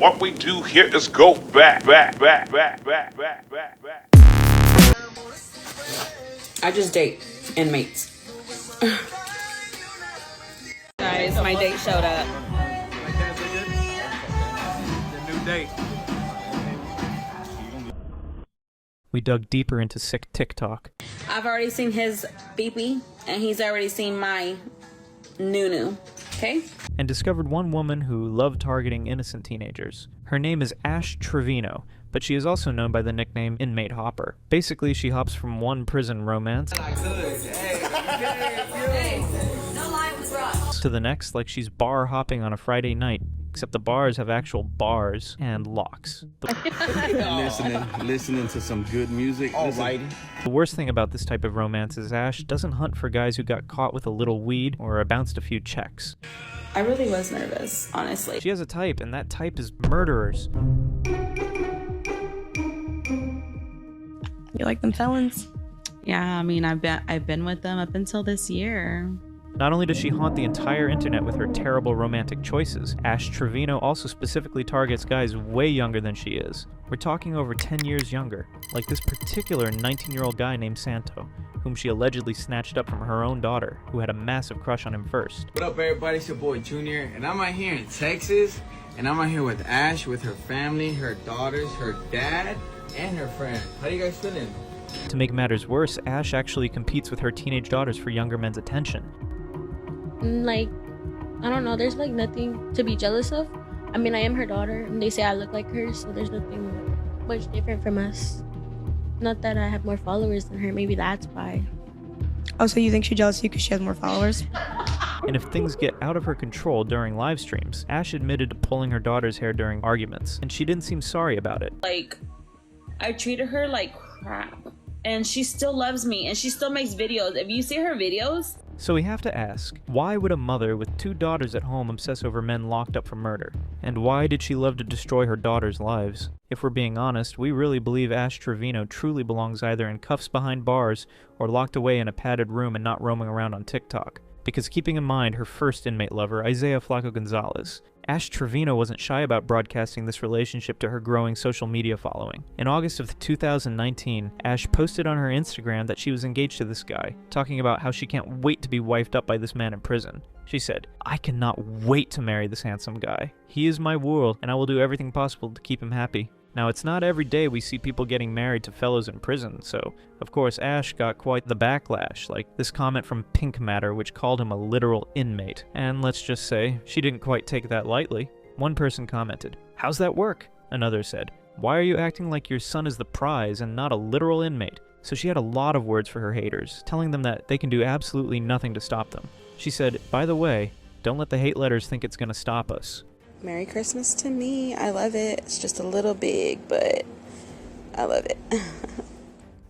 What we do here is go back. I just date inmates. Guys, my date showed up. The new date. We dug deeper into sick TikTok. I've already seen his beepee, and he's already seen my nunu. Okay? And discovered one woman who loved targeting innocent teenagers. Her name is Ash Trevino, but she is also known by the nickname Inmate Hopper. Basically, she hops from one prison romance to the next like she's bar hopping on a Friday night, except the bars have actual bars and locks. Listening to some good music. Alrighty. The worst thing about this type of romance is Ash doesn't hunt for guys who got caught with a little weed or bounced a few checks. I really was nervous, honestly. She has a type, and that type is murderers. You like them felons? Yeah, I mean, I've been with them up until this year. Not only does she haunt the entire internet with her terrible romantic choices, Ash Trevino also specifically targets guys way younger than she is. We're talking over 10 years younger, like this particular 19-year-old guy named Santo, whom she allegedly snatched up from her own daughter, who had a massive crush on him first. What up, everybody? It's your boy Junior, and I'm out here in Texas, and I'm out here with Ash, with her family, her daughters, her dad, and her friend. How you guys feeling? To make matters worse, Ash actually competes with her teenage daughters for younger men's attention. Like, I don't know, there's like nothing to be jealous of. I mean, I am her daughter, and they say I look like her, so there's nothing much different from us. Not that I have more followers than her, maybe that's why. Oh, so you think she's jealous of you because she has more followers? And if things get out of her control during live streams, Ash admitted to pulling her daughter's hair during arguments, and she didn't seem sorry about it. Like, I treated her like crap, and she still loves me, and she still makes videos. If you see her videos... So we have to ask, why would a mother with 2 daughters at home obsess over men locked up for murder? And why did she love to destroy her daughters' lives? If we're being honest, we really believe Ash Trevino truly belongs either in cuffs behind bars or locked away in a padded room and not roaming around on TikTok. Because keeping in mind her first inmate lover, Isaiah Flaco Gonzalez, Ash Trevino wasn't shy about broadcasting this relationship to her growing social media following. In August of 2019, Ash posted on her Instagram that she was engaged to this guy, talking about how she can't wait to be wifed up by this man in prison. She said, "I cannot wait to marry this handsome guy. He is my world, and I will do everything possible to keep him happy." Now, it's not every day we see people getting married to fellows in prison, so, of course, Ash got quite the backlash, like this comment from Pink Matter, which called him a literal inmate. And let's just say, she didn't quite take that lightly. One person commented, "How's that work?" Another said, "Why are you acting like your son is the prize and not a literal inmate?" So she had a lot of words for her haters, telling them that they can do absolutely nothing to stop them. She said, "By the way, don't let the hate letters think it's gonna stop us." Merry Christmas to me. I love it. It's just a little big, but I love it.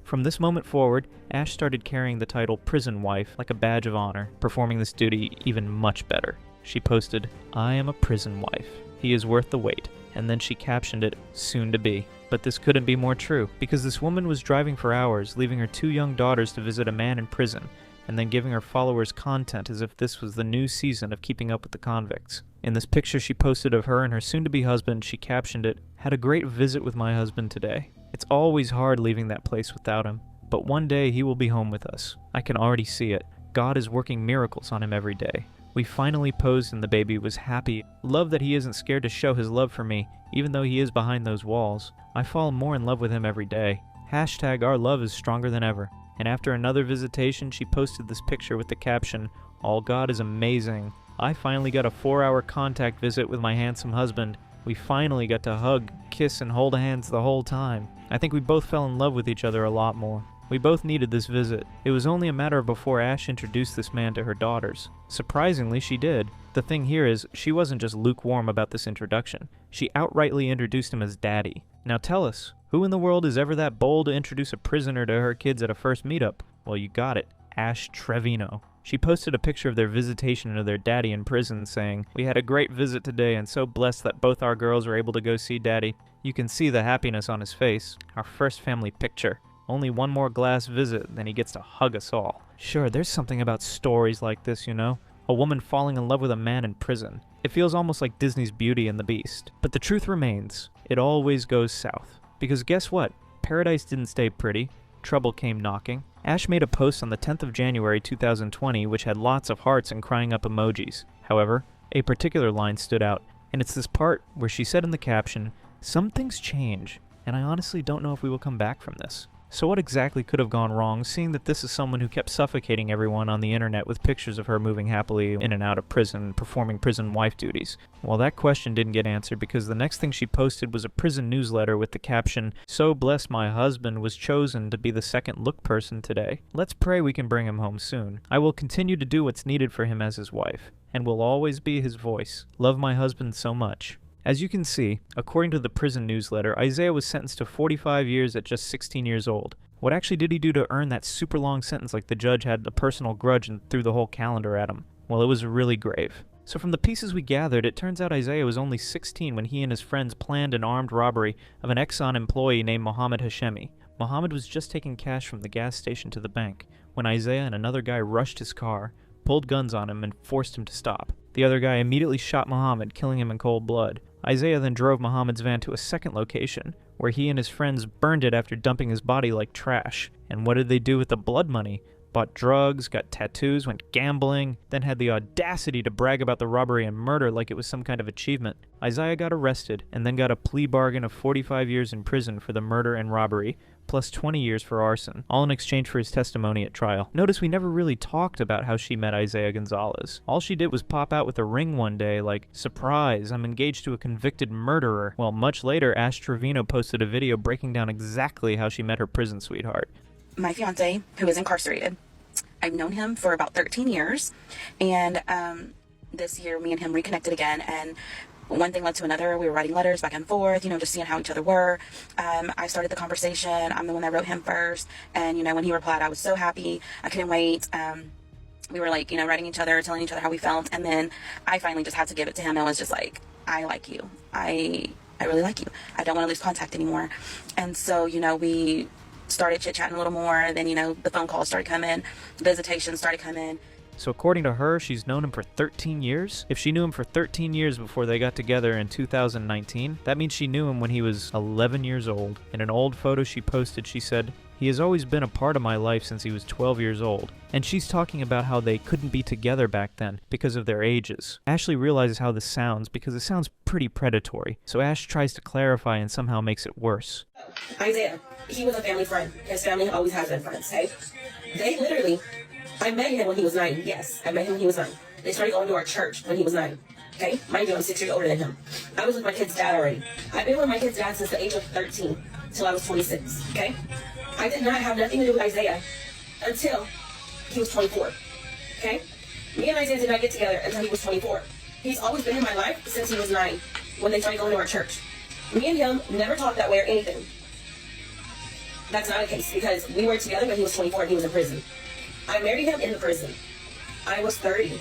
From this moment forward, Ash started carrying the title prison wife like a badge of honor, performing this duty even much better. She posted, "I am a prison wife. He is worth the wait." And then she captioned it, "Soon to be." But this couldn't be more true, because this woman was driving for hours, leaving her 2 young daughters to visit a man in prison, and then giving her followers content as if this was the new season of Keeping Up with the Convicts. In this picture she posted of her and her soon-to-be husband, she captioned it, "Had a great visit with my husband today. It's always hard leaving that place without him, but one day he will be home with us. I can already see it. God is working miracles on him every day. We finally posed and the baby was happy. Love that he isn't scared to show his love for me, even though he is behind those walls. I fall more in love with him every day. Hashtag our love is stronger than ever." And after another visitation, she posted this picture with the caption, "All God is amazing. I finally got a 4-hour contact visit with my handsome husband. We finally got to hug, kiss, and hold hands the whole time. I think we both fell in love with each other a lot more. We both needed this visit. It was only a matter of before Ash introduced this man to her daughters. Surprisingly, she did. The thing here is, she wasn't just lukewarm about this introduction. She outrightly introduced him as daddy. Now tell us, who in the world is ever that bold to introduce a prisoner to her kids at a first meetup? Well, you got it. Ash Trevino. She posted a picture of their visitation to their daddy in prison saying, "We had a great visit today and so blessed that both our girls were able to go see daddy. You can see the happiness on his face. Our first family picture. Only one more glass visit, then he gets to hug us all." Sure, there's something about stories like this, you know? A woman falling in love with a man in prison. It feels almost like Disney's Beauty and the Beast. But the truth remains, it always goes south. Because guess what? Paradise didn't stay pretty. Trouble came knocking. Ash made a post on the 10th of January 2020 which had lots of hearts and crying up emojis. However, a particular line stood out, and it's this part where she said in the caption, "Some things change, and I honestly don't know if we will come back from this." So what exactly could have gone wrong, seeing that this is someone who kept suffocating everyone on the internet with pictures of her moving happily in and out of prison, performing prison wife duties? Well, that question didn't get answered because the next thing she posted was a prison newsletter with the caption, "So blessed my husband was chosen to be the second look person today. Let's pray we can bring him home soon. I will continue to do what's needed for him as his wife, and will always be his voice. Love my husband so much." As you can see, according to the prison newsletter, Isaiah was sentenced to 45 years at just 16 years old. What actually did he do to earn that super long sentence like the judge had a personal grudge and threw the whole calendar at him? Well, it was really grave. So from the pieces we gathered, it turns out Isaiah was only 16 when he and his friends planned an armed robbery of an Exxon employee named Mohammed Hashemi. Mohammed was just taking cash from the gas station to the bank when Isaiah and another guy rushed his car, pulled guns on him, and forced him to stop. The other guy immediately shot Mohammed, killing him in cold blood. Isaiah then drove Mohammed's van to a second location, where he and his friends burned it after dumping his body like trash. And what did they do with the blood money? Bought drugs, got tattoos, went gambling, then had the audacity to brag about the robbery and murder like it was some kind of achievement. Isaiah got arrested, and then got a plea bargain of 45 years in prison for the murder and robbery, plus 20 years for arson, all in exchange for his testimony at trial. Notice we never really talked about how she met Isaiah Gonzalez. All she did was pop out with a ring one day like, "Surprise, I'm engaged to a convicted murderer." Well, much later, Ash Trevino posted a video breaking down exactly how she met her prison sweetheart. My fiance, who is incarcerated, I've known him for about 13 years, and this year me and him reconnected again, and one thing led to another. We were writing letters back and forth, just seeing how each other were. I started the conversation. I'm the one that wrote him first, and when he replied, I was so happy. I couldn't wait. We were like, writing each other, telling each other how we felt, and then I finally just had to give it to him. I was just like, I like you. I really like you. I don't want to lose contact anymore. And so, we started chit-chatting a little more. Then, the phone calls started coming, visitations started coming. So according to her, she's known him for 13 years? If she knew him for 13 years before they got together in 2019, that means she knew him when he was 11 years old. In an old photo she posted, she said, "He has always been a part of my life since he was 12 years old." And she's talking about how they couldn't be together back then because of their ages. Ashley realizes how this sounds because it sounds pretty predatory. So Ash tries to clarify and somehow makes it worse. Isaiah, he was a family friend. His family always has been friends, okay? They literally... I met him when he was 9. Yes, I met him when he was 9. They started going to our church when he was 9. Okay? Mind you, I'm 6 years older than him. I was with my kid's dad already. I've been with my kid's dad since the age of 13 till I was 26. Okay? I did not have nothing to do with Isaiah until he was 24. Okay? Me and Isaiah did not get together until he was 24. He's always been in my life since he was 9 when they started going to our church. Me and him never talked that way or anything. That's not the case because we were together when he was 24 and he was in prison. I married him in the prison. I was 30.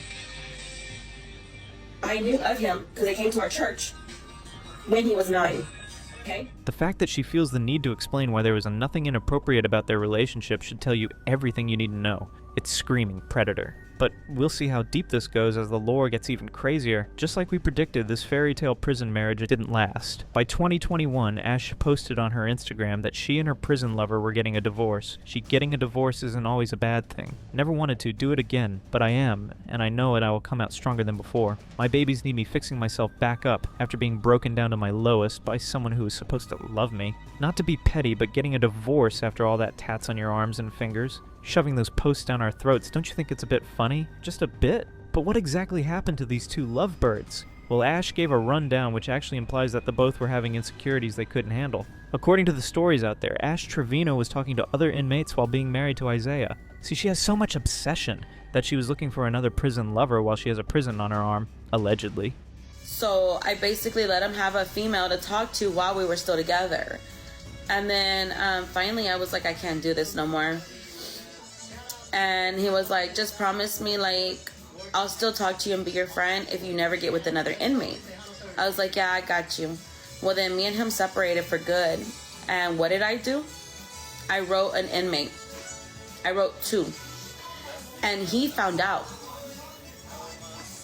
I knew of him because they came to our church when he was 9. Okay? The fact that she feels the need to explain why there was nothing inappropriate about their relationship should tell you everything you need to know. It's screaming predator. But we'll see how deep this goes as the lore gets even crazier. Just like we predicted, this fairy tale prison marriage didn't last. By 2021, Ash posted on her Instagram that she and her prison lover were getting a divorce. Getting a divorce isn't always a bad thing. Never wanted to do it again, but I am, and I know it. I will come out stronger than before. My babies need me fixing myself back up after being broken down to my lowest by someone who is supposed to love me. Not to be petty, but getting a divorce after all that tats on your arms and fingers, shoving those posts down our throats, don't you think it's a bit funny? Just a bit? But what exactly happened to these two lovebirds? Well, Ash gave a rundown which actually implies that the both were having insecurities they couldn't handle. According to the stories out there, Ash Trevino was talking to other inmates while being married to Isaiah. See, she has so much obsession that she was looking for another prison lover while she has a prison on her arm, allegedly. So I basically let him have a female to talk to while we were still together. And then finally I was like, I can't do this no more. And he was like, just promise me, like, I'll still talk to you and be your friend if you never get with another inmate. I was like, yeah, I got you. Well, then me and him separated for good. And what did I do? I wrote an inmate. I wrote 2. And he found out.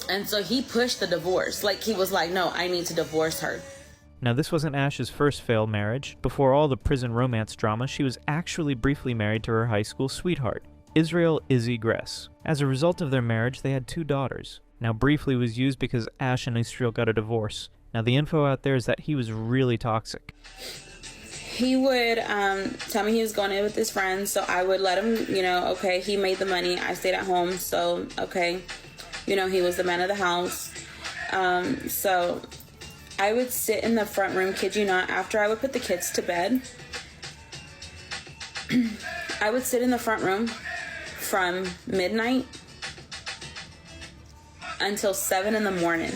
And so he pushed the divorce. Like, he was like, no, I need to divorce her. Now, this wasn't Ash's first failed marriage. Before all the prison romance drama, she was actually briefly married to her high school sweetheart, Israel Izzy Gress. As a result of their marriage, they had 2 daughters. Now, briefly was used because Ash and Israel got a divorce. Now, the info out there is that he was really toxic. He would tell me he was going in with his friends, so I would let him, you know, okay, he made the money, I stayed at home, so, okay, you know, he was the man of the house. So I would sit in the front room, kid you not, after I would put the kids to bed. I would sit in the front room from midnight until 7 in the morning.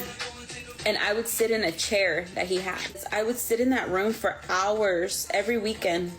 And I would sit in a chair that he had. I would sit in that room for hours every weekend,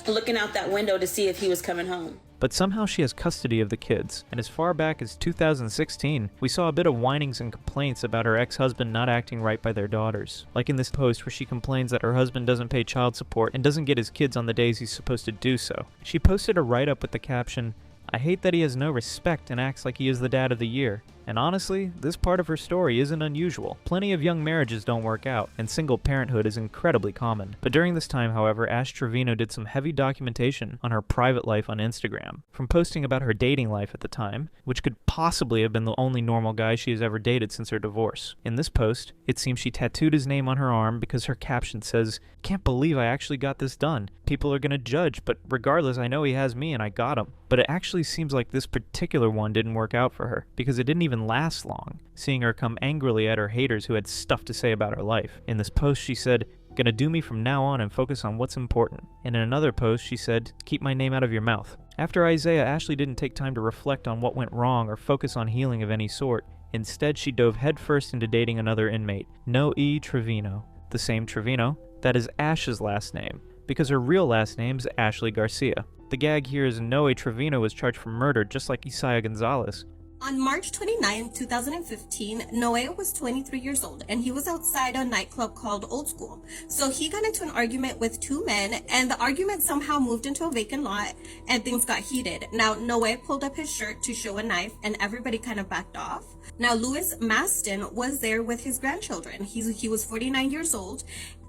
looking out that window to see if he was coming home. But somehow she has custody of the kids, and as far back as 2016, we saw a bit of whinings and complaints about her ex-husband not acting right by their daughters. Like in this post where she complains that her husband doesn't pay child support and doesn't get his kids on the days he's supposed to do so. She posted a write-up with the caption, "I hate that he has no respect and acts like he is the dad of the year." And honestly, this part of her story isn't unusual. Plenty of young marriages don't work out, and single parenthood is incredibly common. But during this time, however, Ash Trevino did some heavy documentation on her private life on Instagram. From posting about her dating life at the time, which could possibly have been the only normal guy she has ever dated since her divorce. In this post, it seems she tattooed his name on her arm because her caption says, "Can't believe I actually got this done. People are gonna judge, but regardless, I know he has me and I got him." But it actually seems like this particular one didn't work out for her, because it didn't even last long, seeing her come angrily at her haters who had stuff to say about her life. In this post she said, "Gonna do me from now on and focus on what's important." And in another post she said, "Keep my name out of your mouth." After Isaiah, Ashley didn't take time to reflect on what went wrong or focus on healing of any sort. Instead, she dove headfirst into dating another inmate, Noe Trevino. The same Trevino, that is Ash's last name, because her real last name is Ashley Garcia. The gag here is Noe Trevino was charged for murder just like Isaiah Gonzalez. On March 29, 2015, Noe was 23 years old and he was outside a nightclub called Old School. So he got into an argument with 2 men and the argument somehow moved into a vacant lot and things got heated. Now, Noe pulled up his shirt to show a knife and everybody kind of backed off. Now, Louis Maston was there with his grandchildren. He was 49 years old.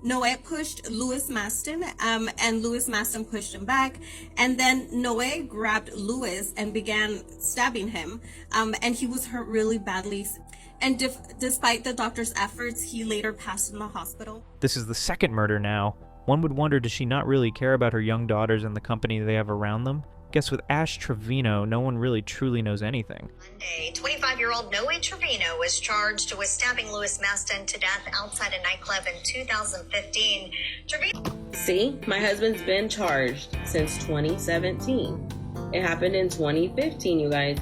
Noe pushed Louis Maston, and Louis Maston pushed him back. And then Noe grabbed Louis and began stabbing him, and he was hurt really badly. And despite the doctor's efforts, he later passed in the hospital. This is the second murder now. One would wonder, does she not really care about her young daughters and the company they have around them? Guess with Ash Trevino, no one really truly knows anything. Monday, 25-year-old Noe Trevino was charged with stabbing Louis Maston to death outside a nightclub in 2015. See, my husband's been charged since 2017. It happened in 2015, you guys.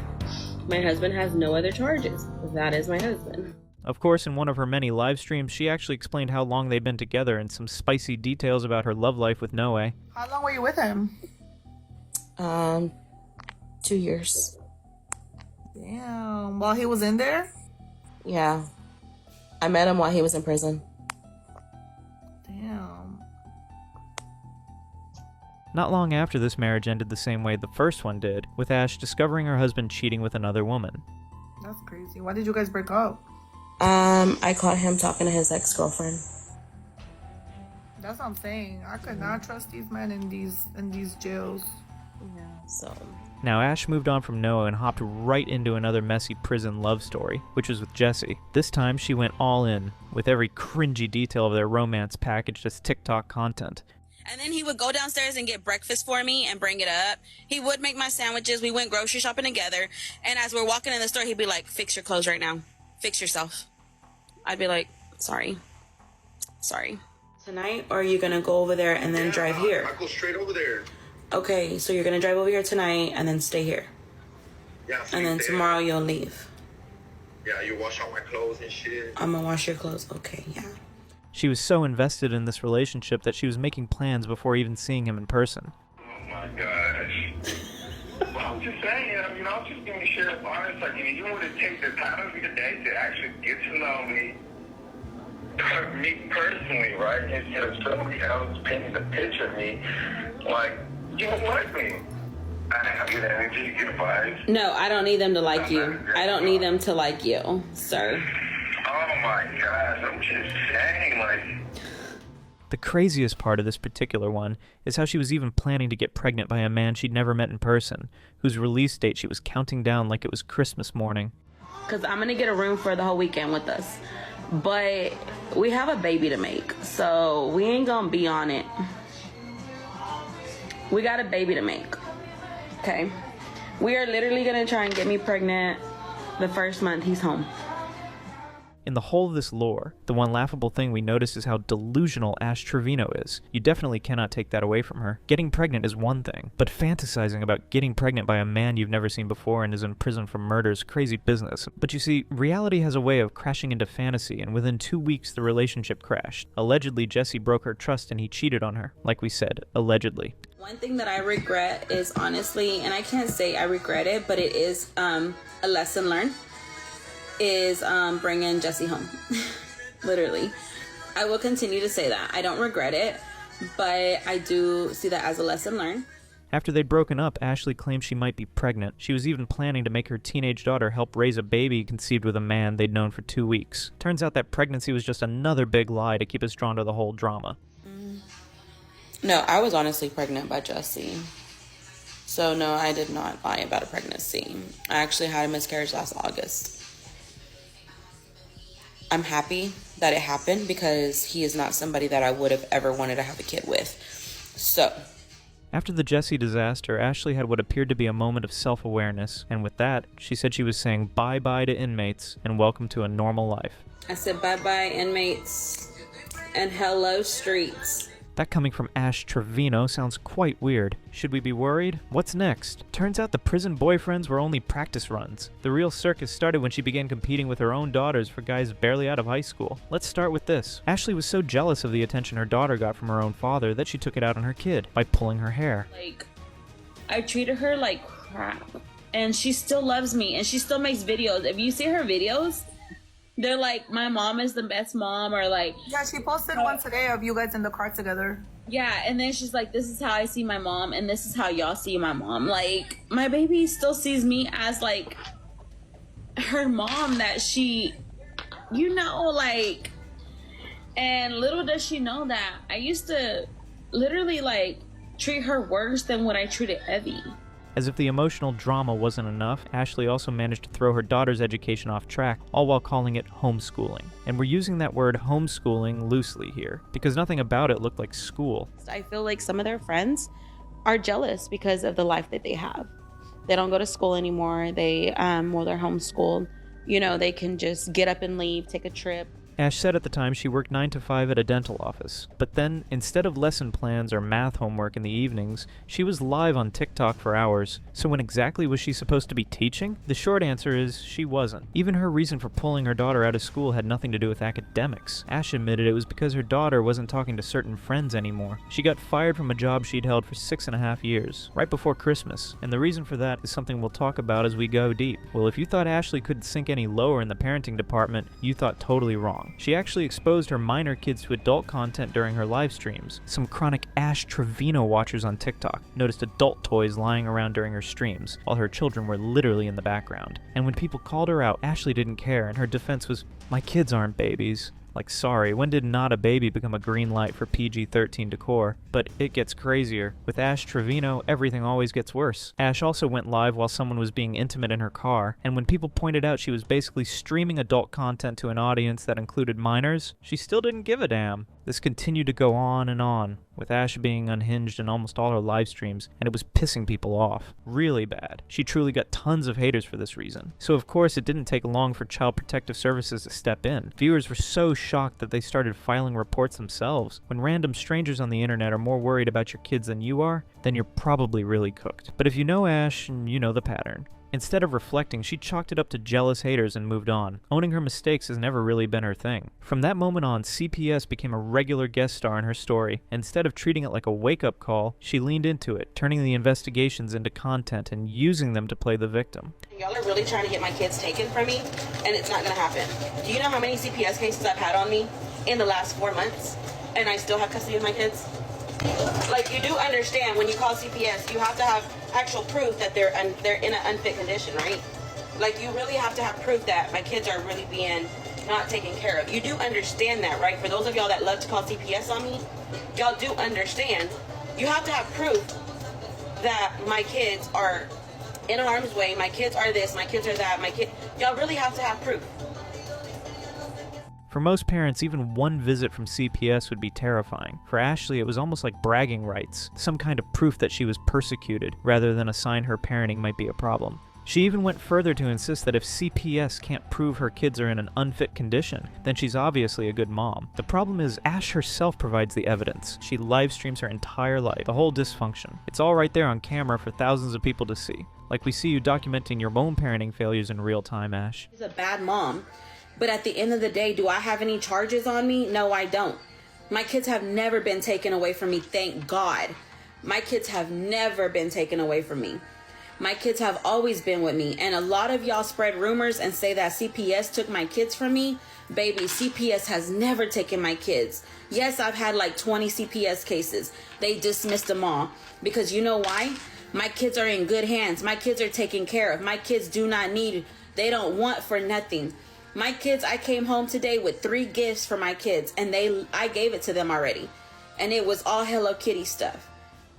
My husband has no other charges. That is my husband. Of course, in one of her many live streams, she actually explained how long they'd been together and some spicy details about her love life with Noe. How long were you with him? 2 years. Damn. While he was in there? Yeah. I met him while he was in prison. Damn. Not long after this marriage ended the same way the first one did, with Ash discovering her husband cheating with another woman. That's crazy. Why did you guys break up? I caught him talking to his ex-girlfriend. That's what I'm saying. I could not trust these men in these jails. Yeah, so. Now Ash moved on from Noah and hopped right into another messy prison love story, which was with Jesse. This time she went all in, with every cringy detail of their romance packaged as TikTok content. And then he would go downstairs and get breakfast for me and bring it up. He would make my sandwiches. We went grocery shopping together. And as we're walking in the store, he'd be like, "Fix your clothes right now. Fix yourself." I'd be like, "Sorry. Tonight, or are you going to go over there and then drive here? I go straight over there. Okay, so you're going to drive over here tonight and then stay here. Yeah, and then tomorrow you'll leave. Yeah, you wash all my clothes and shit. I'm going to wash your clothes. Okay, yeah. She was so invested in this relationship that she was making plans before even seeing him in person. Oh my gosh. Well, I'm just saying, I was just being straight honest. Like, you would have taken the time of your day to actually get to know me personally, right? Instead of somebody else painting the picture of me, like, you don't like me. I have good energy, good vibes. No, I don't need them to like you. I don't need them to like you, sir. Oh my gosh, I'm just saying, like... The craziest part of this particular one is how she was even planning to get pregnant by a man she'd never met in person, whose release date she was counting down like it was Christmas morning. Because I'm going to get a room for the whole weekend with us. But we have a baby to make, so we ain't going to be on it. We got a baby to make. Okay? We are literally going to try and get me pregnant the first month he's home. In the whole of this lore, the one laughable thing we notice is how delusional Ash Trevino is. You definitely cannot take that away from her. Getting pregnant is one thing, but fantasizing about getting pregnant by a man you've never seen before and is in prison for murder is crazy business. But you see, reality has a way of crashing into fantasy, and within 2 weeks the relationship crashed. Allegedly, Jesse broke her trust and he cheated on her. Like we said, allegedly. One thing that I regret is honestly, and I can't say I regret it, but it is a lesson learned, is bringing Jesse home. Literally. I will continue to say that. I don't regret it, but I do see that as a lesson learned. After they'd broken up, Ashley claimed she might be pregnant. She was even planning to make her teenage daughter help raise a baby conceived with a man they'd known for 2 weeks. Turns out that pregnancy was just another big lie to keep us drawn to the whole drama. No, I was honestly pregnant by Jesse. So no, I did not lie about a pregnancy. I actually had a miscarriage last August. I'm happy that it happened because he is not somebody that I would have ever wanted to have a kid with. So. After the Jesse disaster, Ashley had what appeared to be a moment of self-awareness, and with that, she said she was saying bye-bye to inmates and welcome to a normal life. I said bye-bye inmates and hello streets. That coming from Ash Trevino sounds quite weird. Should we be worried? What's next? Turns out the prison boyfriends were only practice runs. The real circus started when she began competing with her own daughters for guys barely out of high school. Let's start with this. Ashley was so jealous of the attention her daughter got from her own father that she took it out on her kid by pulling her hair. Like, I treated her like crap. And she still loves me and she still makes videos. If you see her videos, they're like, my mom is the best mom, or like... Yeah, she posted one today of you guys in the car together. Yeah, and then she's like, this is how I see my mom, and this is how y'all see my mom. Like, my baby still sees me as, like, her mom that she, you know, like... And little does she know that I used to literally, like, treat her worse than when I treated Evie. As if the emotional drama wasn't enough, Ashley also managed to throw her daughter's education off track, all while calling it homeschooling. And we're using that word homeschooling loosely here, because nothing about it looked like school. I feel like some of their friends are jealous because of the life that they have. They don't go to school anymore. They're homeschooled. You know, they can just get up and leave, take a trip. Ash said at the time she worked 9 to 5 at a dental office, but then, instead of lesson plans or math homework in the evenings, she was live on TikTok for hours. So when exactly was she supposed to be teaching? The short answer is she wasn't. Even her reason for pulling her daughter out of school had nothing to do with academics. Ash admitted it was because her daughter wasn't talking to certain friends anymore. She got fired from a job she'd held for 6.5 years, right before Christmas, and the reason for that is something we'll talk about as we go deep. Well, if you thought Ashley couldn't sink any lower in the parenting department, you thought totally wrong. She actually exposed her minor kids to adult content during her live streams. Some chronic Ash Trevino watchers on TikTok noticed adult toys lying around during her streams, while her children were literally in the background. And when people called her out, Ashley didn't care, and her defense was, "My kids aren't babies." Like, sorry, when did not a baby become a green light for PG-13 decor? But it gets crazier. With Ash Trevino, everything always gets worse. Ash also went live while someone was being intimate in her car, and when people pointed out she was basically streaming adult content to an audience that included minors, she still didn't give a damn. This continued to go on and on, with Ash being unhinged in almost all her live streams, and it was pissing people off. Really bad. She truly got tons of haters for this reason. So of course it didn't take long for Child Protective Services to step in. Viewers were so shocked that they started filing reports themselves. When random strangers on the internet are more worried about your kids than you are, then you're probably really cooked. But if you know Ash, you know the pattern. Instead of reflecting, she chalked it up to jealous haters and moved on. Owning her mistakes has never really been her thing. From that moment on, CPS became a regular guest star in her story. Instead of treating it like a wake-up call, she leaned into it, turning the investigations into content and using them to play the victim. Y'all are really trying to get my kids taken from me, and it's not gonna happen. Do you know how many CPS cases I've had on me in the last 4 months, and I still have custody of my kids? Like, you do understand when you call CPS, you have to have actual proof that they're in an unfit condition, right? Like, you really have to have proof that my kids are really being not taken care of. You do understand that, right? For those of y'all that love to call CPS on me, y'all do understand. You have to have proof that my kids are in harm's way, my kids are this, my kids are that, y'all really have to have proof. For most parents, even one visit from CPS would be terrifying. For Ashley, it was almost like bragging rights, some kind of proof that she was persecuted, rather than a sign her parenting might be a problem. She even went further to insist that if CPS can't prove her kids are in an unfit condition, then she's obviously a good mom. The problem is, Ash herself provides the evidence. She live streams her entire life, the whole dysfunction. It's all right there on camera for thousands of people to see. Like we see you documenting your own parenting failures in real time, Ash. She's a bad mom. But at the end of the day, do I have any charges on me? No, I don't. My kids have never been taken away from me, thank God. My kids have never been taken away from me. My kids have always been with me. And a lot of y'all spread rumors and say that CPS took my kids from me. Baby, CPS has never taken my kids. Yes, I've had like 20 CPS cases. They dismissed them all. Because you know why? My kids are in good hands. My kids are taken care of. My kids do not need, they don't want for nothing. My kids, I came home today with 3 gifts for my kids, and I gave it to them already. And it was all Hello Kitty stuff.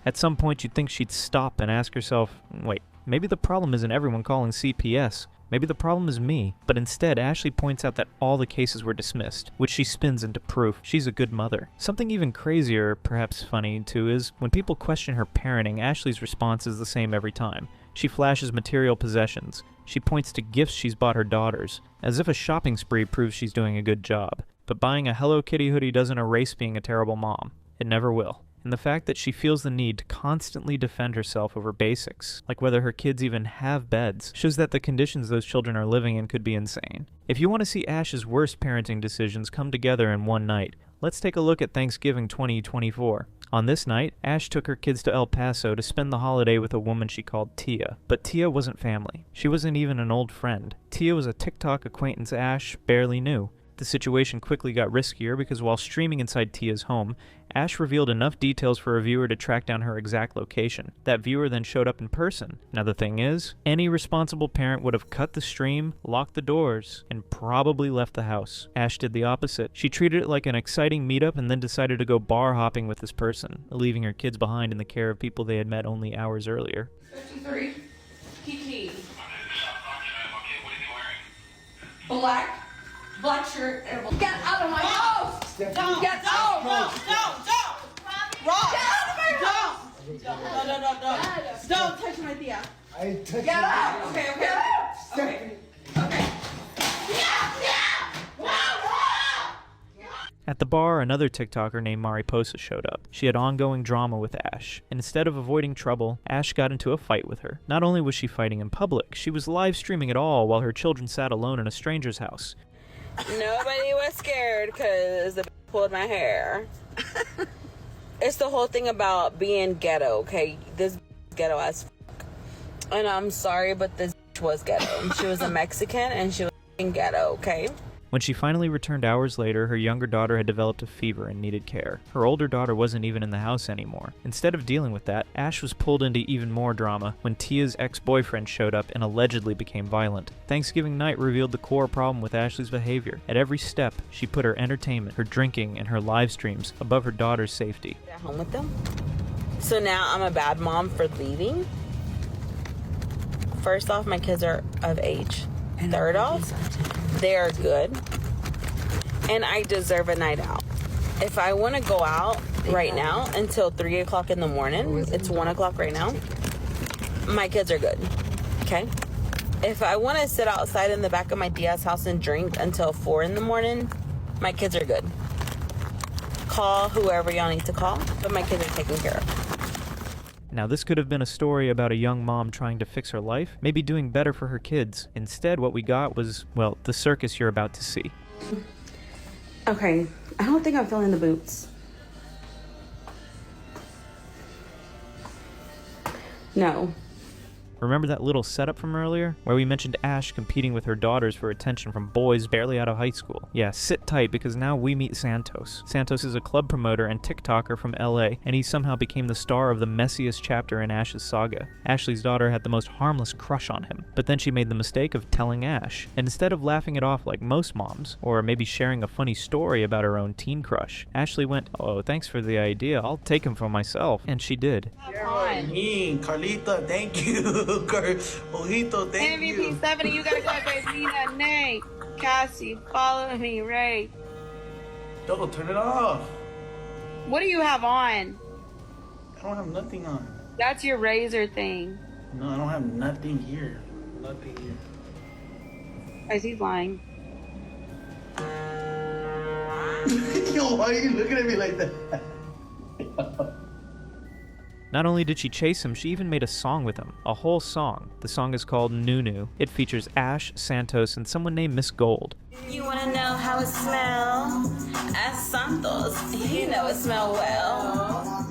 At some point, you'd think she'd stop and ask herself, wait, maybe the problem isn't everyone calling CPS. Maybe the problem is me. But instead, Ashley points out that all the cases were dismissed, which she spins into proof she's a good mother. Something even crazier, perhaps funny too, is when people question her parenting, Ashley's response is the same every time. She flashes material possessions. She points to gifts she's bought her daughters, as if a shopping spree proves she's doing a good job. But buying a Hello Kitty hoodie doesn't erase being a terrible mom. It never will. And the fact that she feels the need to constantly defend herself over basics, like whether her kids even have beds, shows that the conditions those children are living in could be insane. If you want to see Ash's worst parenting decisions come together in one night, let's take a look at Thanksgiving 2024. On this night, Ash took her kids to El Paso to spend the holiday with a woman she called Tia. But Tia wasn't family. She wasn't even an old friend. Tia was a TikTok acquaintance Ash barely knew. The situation quickly got riskier because while streaming inside Tia's home, Ash revealed enough details for a viewer to track down her exact location. That viewer then showed up in person. Now the thing is, any responsible parent would have cut the stream, locked the doors, and probably left the house. Ash did the opposite. She treated it like an exciting meetup and then decided to go bar hopping with this person, leaving her kids behind in the care of people they had met only hours earlier. 53. Kiki. Black shirt. Get out of my house! Don't! Rob! Get out of my house! Don't touch my Thea. I touch Get out! Okay. At the bar, another TikToker named Mariposa showed up. She had ongoing drama with Ash, and instead of avoiding trouble, Ash got into a fight with her. Not only was she fighting in public, she was live streaming it all while her children sat alone in a stranger's house. Nobody was scared because the pulled my hair. It's the whole thing about being ghetto, okay? This ghetto as fuck. And I'm sorry, but this was ghetto. She was a Mexican and she was ghetto, okay? When she finally returned hours later, her younger daughter had developed a fever and needed care. Her older daughter wasn't even in the house anymore. Instead of dealing with that, Ash was pulled into even more drama when Tia's ex-boyfriend showed up and allegedly became violent. Thanksgiving night revealed the core problem with Ashley's behavior. At every step, she put her entertainment, her drinking, and her live streams above her daughter's safety. At home with them. So now I'm a bad mom for leaving. First off, my kids are of age. Third off, they are good. And I deserve a night out. If I want to go out right now until 3 o'clock in the morning, it's 1 o'clock right now, my kids are good. Okay? If I want to sit outside in the back of my tia's house and drink until 4 in the morning, my kids are good. Call whoever y'all need to call, but my kids are taken care of. Now, this could have been a story about a young mom trying to fix her life, maybe doing better for her kids. Instead, what we got was, well, the circus you're about to see. Okay, I don't think I'm feeling the boots. No. Remember that little setup from earlier, where we mentioned Ash competing with her daughters for attention from boys barely out of high school? Yeah, sit tight, because now we meet Santos. Santos is a club promoter and TikToker from LA, and he somehow became the star of the messiest chapter in Ash's saga. Ashley's daughter had the most harmless crush on him, but then she made the mistake of telling Ash. And instead of laughing it off like most moms, or maybe sharing a funny story about her own teen crush, Ashley went, "Oh, thanks for the idea, I'll take him for myself." And she did. Carlita, thank you. Ojito, thank you. MVP 70, you gotta go with Nina, Nate, Cassie, follow me, Ray. Dodo, turn it off. What do you have on? I don't have nothing on. That's your razor thing. No, I don't have nothing here. Nothing here. Guys, he's lying. Yo, why are you looking at me like that? Not only did she chase him, she even made a song with him. A whole song. The song is called Nunu. It features Ash, Santos, and someone named Miss Gold. You wanna know how it smells? Ask Santos. You know it smell well.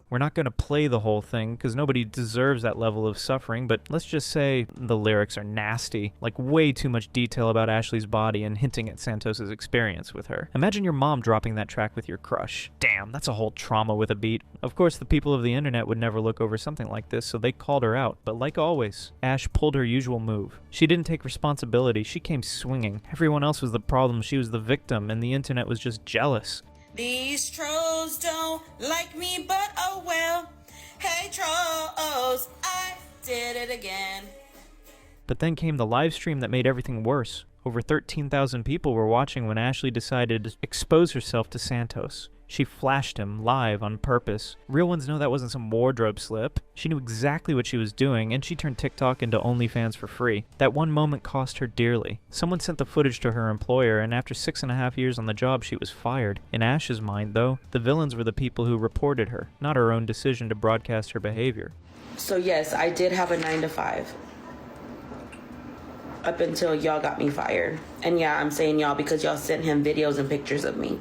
We're not going to play the whole thing, because nobody deserves that level of suffering, but let's just say the lyrics are nasty. Like, way too much detail about Ashley's body and hinting at Santos's experience with her. Imagine your mom dropping that track with your crush. Damn, that's a whole trauma with a beat. Of course, the people of the internet would never look over something like this, so they called her out. But like always, Ash pulled her usual move. She didn't take responsibility, she came swinging. Everyone else was the problem, she was the victim, and the internet was just jealous. These trolls don't like me, but oh well. Hey trolls, I did it again. But then came the live stream that made everything worse. Over 13,000 people were watching when Ashley decided to expose herself to Santos. She flashed him live on purpose. Real ones know that wasn't some wardrobe slip. She knew exactly what she was doing, and she turned TikTok into OnlyFans for free. That one moment cost her dearly. Someone sent the footage to her employer, and after 6.5 years on the job, she was fired. In Ash's mind, though, the villains were the people who reported her, not her own decision to broadcast her behavior. So yes, I did have a 9 to 5. Up until y'all got me fired. And yeah, I'm saying y'all because y'all sent him videos and pictures of me.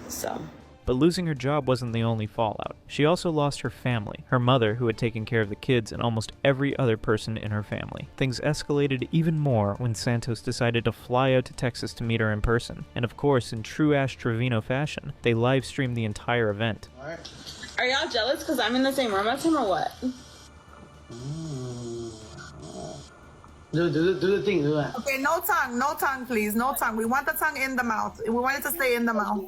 So. But losing her job wasn't the only fallout. She also lost her family, her mother who had taken care of the kids and almost every other person in her family. Things escalated even more when Santos decided to fly out to Texas to meet her in person. And of course, in true Ash Trevino fashion, they live streamed the entire event. Are y'all jealous because I'm in the same room as him or what? Do the thing, do that. Okay, no tongue, please. No tongue. We want the tongue in the mouth. We want it to stay in the mouth.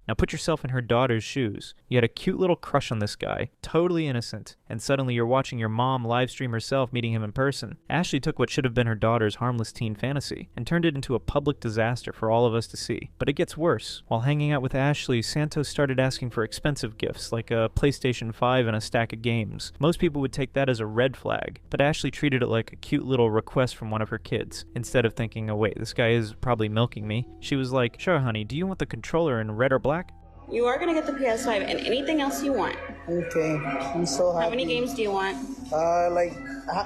Now put yourself in her daughter's shoes. You had a cute little crush on this guy, totally innocent, and suddenly you're watching your mom live stream herself meeting him in person. Ashley took what should have been her daughter's harmless teen fantasy and turned it into a public disaster for all of us to see. But it gets worse. While hanging out with Ashley, Santos started asking for expensive gifts like a PlayStation 5 and a stack of games. Most people would take that as a red flag, but Ashley treated it like a cute little request from one of her kids. Instead of thinking, oh wait, this guy is probably milking me, she was like, sure honey, do you want the controller in red or black? You are gonna get the PS5 and anything else you want. Okay, I'm so happy. How many games do you want?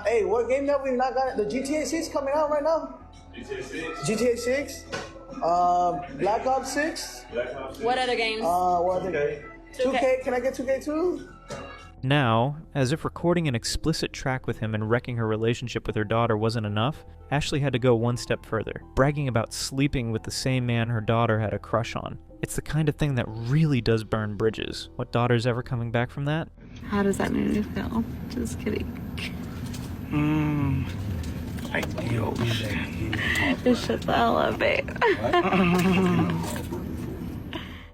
Hey, what game that we've not got? The GTA 6 coming out right now? GTA 6? Black Ops 6? What other games? What other game? 2K, can I get 2K too? Now, as if recording an explicit track with him and wrecking her relationship with her daughter wasn't enough, Ashley had to go one step further, bragging about sleeping with the same man her daughter had a crush on. It's the kind of thing that really does burn bridges. What daughter's ever coming back from that? How does that make you feel? Just kidding. Like the ocean. Just shut the hell up, babe.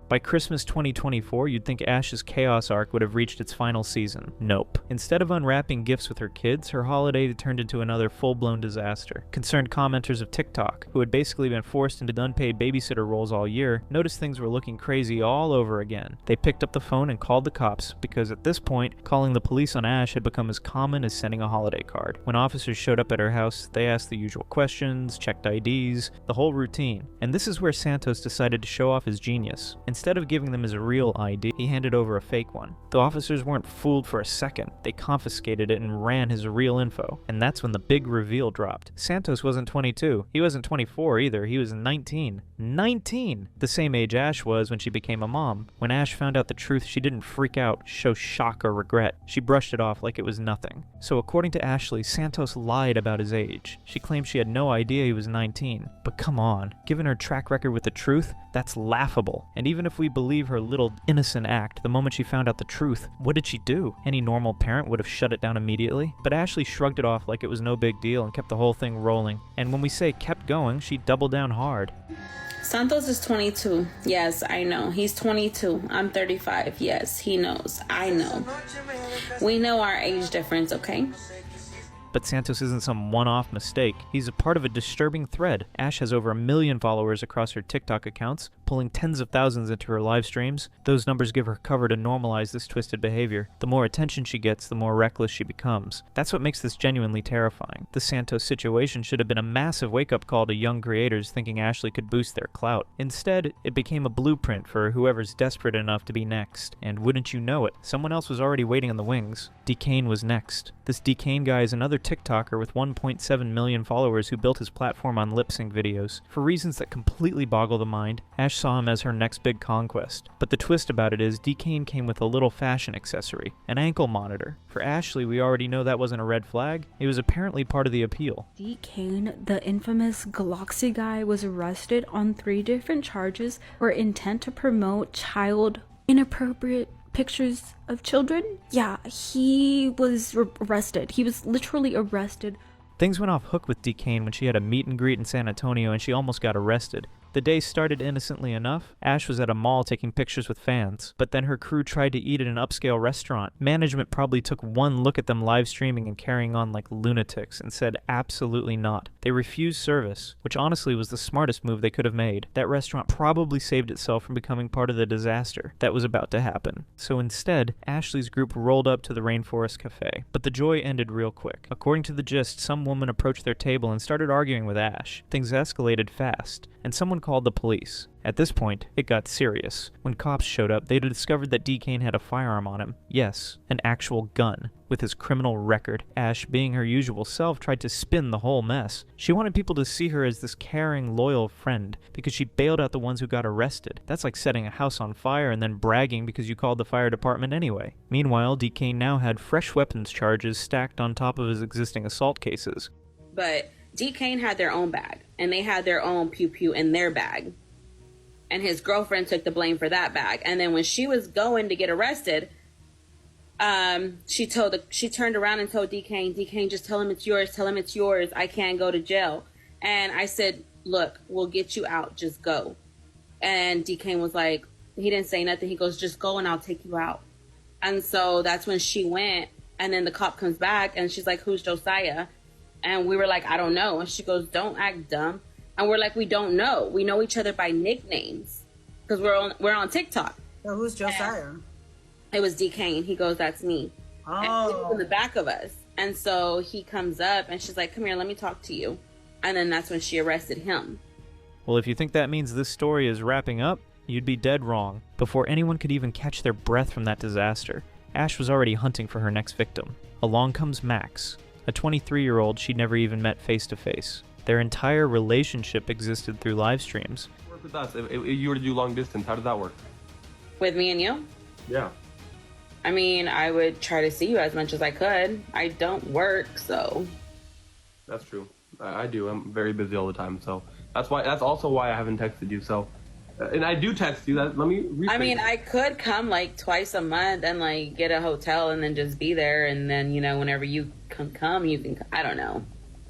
By Christmas 2024, you'd think Ash's chaos arc would have reached its final season. Nope. Instead of unwrapping gifts with her kids, her holiday turned into another full-blown disaster. Concerned commenters of TikTok, who had basically been forced into unpaid babysitter roles all year, noticed things were looking crazy all over again. They picked up the phone and called the cops, because at this point, calling the police on Ash had become as common as sending a holiday card. When officers showed up at her house, they asked the usual questions, checked IDs, the whole routine. And this is where Santos decided to show off his genius. Instead Instead of giving them his real ID, he handed over a fake one. The officers weren't fooled for a second. They confiscated it and ran his real info. And that's when the big reveal dropped. Santos wasn't 22. He wasn't 24 either. He was 19. 19! The same age Ash was when she became a mom. When Ash found out the truth, she didn't freak out, show shock or regret. She brushed it off like it was nothing. So according to Ashley, Santos lied about his age. She claimed she had no idea he was 19. But come on, given her track record with the truth, that's laughable. And even if we believe her little innocent act, the moment she found out the truth, what did she do? Any normal parent would have shut it down immediately. But Ashley shrugged it off like it was no big deal and kept the whole thing rolling. And when we say kept going, she doubled down hard. Santos is 22. Yes, I know. He's 22. I'm 35. Yes, he knows. I know. We know our age difference, okay? But Santos isn't some one-off mistake. He's a part of a disturbing thread. Ash has over 1 million followers across her TikTok accounts, pulling tens of thousands into her live streams. Those numbers give her cover to normalize this twisted behavior. The more attention she gets, the more reckless she becomes. That's what makes this genuinely terrifying. The Santos situation should have been a massive wake-up call to young creators thinking Ashley could boost their clout. Instead, it became a blueprint for whoever's desperate enough to be next. And wouldn't you know it, someone else was already waiting in the wings. DeCane was next. This DeCane guy is another TikToker with 1.7 million followers who built his platform on lip-sync videos. For reasons that completely boggle the mind, Ash saw him as her next big conquest. But the twist about it is, DeCane came with a little fashion accessory, an ankle monitor. For Ashley, we already know that wasn't a red flag. It was apparently part of the appeal. DeCane, the infamous Galaxy guy, was arrested on 3 different charges for intent to promote child inappropriate pictures of children. Yeah, he was arrested. He was literally arrested. Things went off hook with DeCane when she had a meet and greet in San Antonio and she almost got arrested. The day started innocently enough. Ash was at a mall taking pictures with fans, but then her crew tried to eat at an upscale restaurant. Management probably took one look at them live streaming and carrying on like lunatics and said absolutely not. They refused service, which honestly was the smartest move they could have made. That restaurant probably saved itself from becoming part of the disaster that was about to happen. So instead, Ashley's group rolled up to the Rainforest Cafe. But the joy ended real quick. According to the gist, some woman approached their table and started arguing with Ash. Things escalated fast, and someone called the police. At this point, it got serious. When cops showed up, they'd discovered that DeCane had a firearm on him. Yes, an actual gun. With his criminal record, Ash, being her usual self, tried to spin the whole mess. She wanted people to see her as this caring, loyal friend, because she bailed out the ones who got arrested. That's like setting a house on fire and then bragging because you called the fire department anyway. Meanwhile, DeCane now had fresh weapons charges stacked on top of his existing assault cases. But DeCane had their own bag, and they had their own pew-pew in their bag. And his girlfriend took the blame for that bag. And then when she was going to get arrested, she turned around and told DeCane, just tell him it's yours, I can't go to jail. And I said, look, we'll get you out, just go. And DeCane was like, he didn't say nothing, he goes, just go and I'll take you out. And so that's when she went, and then the cop comes back, and she's like, who's Josiah? And we were like, I don't know. And she goes, don't act dumb. And we're like, we don't know. We know each other by nicknames because we're on TikTok. So who's Josiah? It was DeCane. He goes, that's me. Oh. And he was in the back of us. And so he comes up and she's like, come here, let me talk to you. And then that's when she arrested him. Well, if you think that means this story is wrapping up, you'd be dead wrong. Before anyone could even catch their breath from that disaster, Ash was already hunting for her next victim. Along comes Max, a 23-year-old she'd never even met face-to-face. Their entire relationship existed through live streams. Work with us. If you were to do long distance, how does that work? With me and you? Yeah. I mean, I would try to see you as much as I could. I don't work, so. That's true. I do. I'm very busy all the time, so that's also why I haven't texted you. So, and I do text you. Let me rephrase. I mean, I could come like twice a month and like get a hotel and then just be there, and then whenever you come, you can. I don't know.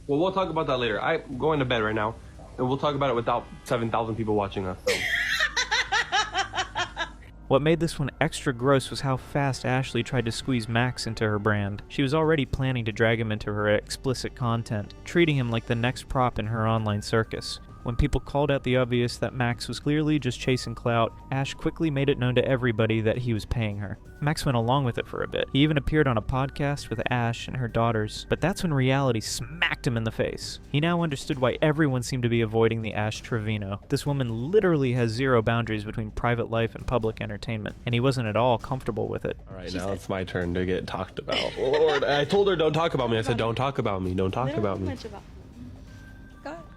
Well, we'll talk about that later. I'm going to bed right now, and we'll talk about it without 7,000 people watching us. So. What made this one extra gross was how fast Ashley tried to squeeze Max into her brand. She was already planning to drag him into her explicit content, treating him like the next prop in her online circus. When people called out the obvious that Max was clearly just chasing clout, Ash quickly made it known to everybody that he was paying her. Max went along with it for a bit. He even appeared on a podcast with Ash and her daughters, but that's when reality smacked him in the face. He now understood why everyone seemed to be avoiding the Ash Trevino. This woman literally has zero boundaries between private life and public entertainment, and he wasn't at all comfortable with it. All right, now it's my turn to get talked about. Lord, I told her don't talk about me. I said don't talk about me. Don't talk about me.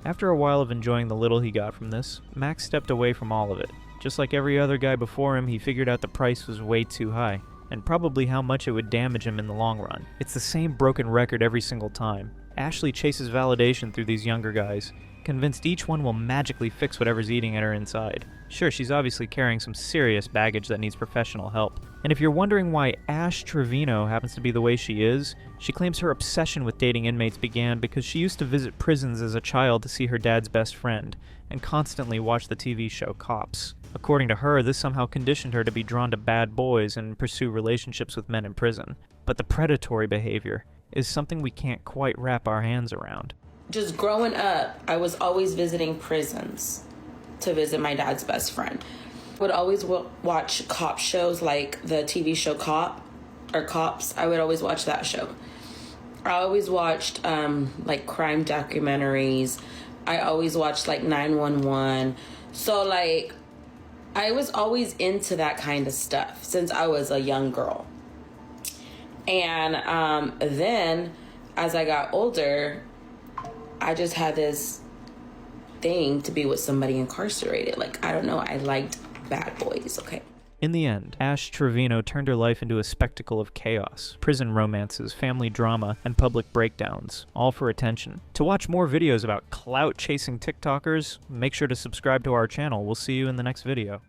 After a while of enjoying the little he got from this, Max stepped away from all of it. Just like every other guy before him, he figured out the price was way too high, and probably how much it would damage him in the long run. It's the same broken record every single time. Ashley chases validation through these younger guys, convinced each one will magically fix whatever's eating at her inside. Sure, she's obviously carrying some serious baggage that needs professional help. And if you're wondering why Ash Trevino happens to be the way she is, she claims her obsession with dating inmates began because she used to visit prisons as a child to see her dad's best friend, and constantly watch the TV show Cops. According to her, this somehow conditioned her to be drawn to bad boys and pursue relationships with men in prison. But the predatory behavior is something we can't quite wrap our hands around. Just growing up, I was always visiting prisons to visit my dad's best friend. I would always watch cop shows like the TV show Cops. I would always watch that show. I always watched like crime documentaries. I always watched like 911. So like I was always into that kind of stuff since I was a young girl. And then as I got older, I just had this thing to be with somebody incarcerated. Like, I don't know, I liked bad boys, okay? In the end, Ash Trevino turned her life into a spectacle of chaos, prison romances, family drama, and public breakdowns, all for attention. To watch more videos about clout-chasing TikTokers, make sure to subscribe to our channel. We'll see you in the next video.